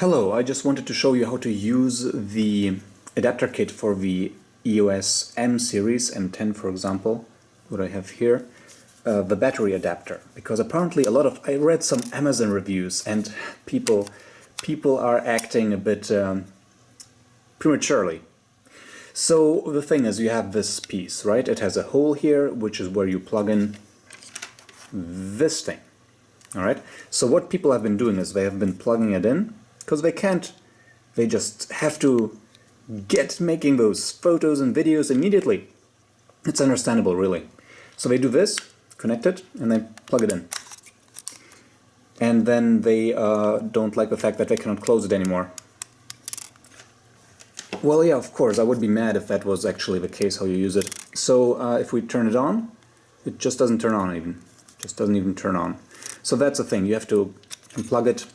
Hello, I just wanted to show you how to use the adapter kit for the EOS-M series, M10 for example, what I have here, the battery adapter. Because apparently I read some Amazon reviews and people are acting a bit prematurely. So the thing is, you have this piece, right? It has a hole here, which is where you plug in this thing. Alright, so what people have been doing is they have been plugging it in, because they just have to get making those photos and videos immediately. It's understandable, really. So they do this, connect it, and then plug it in. And then they don't like the fact that they cannot close it anymore. Well, yeah, of course, I would be mad if that was actually the case, how you use it. So if we turn it on, it just doesn't turn on even. It just doesn't even turn on. So that's the thing, you have to unplug it,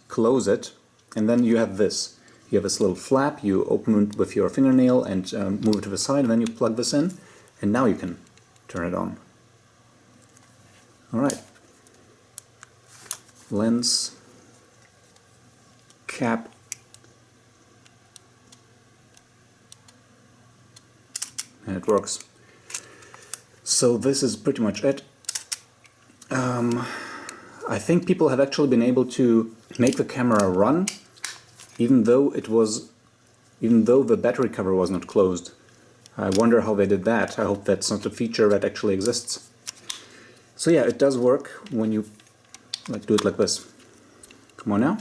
close it, and then you have this. You have this little flap, you open it with your fingernail and move it to the side, and then you plug this in, and now you can turn it on. Alright. Lens, cap, and it works. So this is pretty much it. I think people have actually been able to make the camera run even though the battery cover was not closed. I wonder how they did that. I hope that's not a feature that actually exists. So yeah, it does work when you do it like this. Come on now.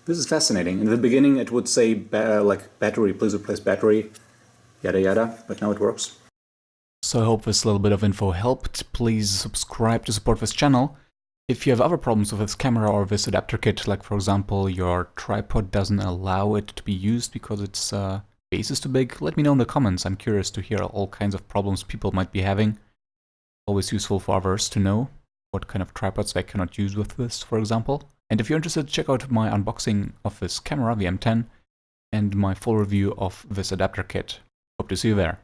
This is fascinating. In the beginning it would say battery, please replace battery, yada yada, but now it works. So I hope this little bit of info helped. Please subscribe to support this channel. If you have other problems with this camera or this adapter kit, like for example your tripod doesn't allow it to be used because its base is too big, let me know in the comments. I'm curious to hear all kinds of problems people might be having. Always useful for others to know what kind of tripods they cannot use with this, for example. And if you're interested, check out my unboxing of this camera, the M10, and my full review of this adapter kit. Hope to see you there.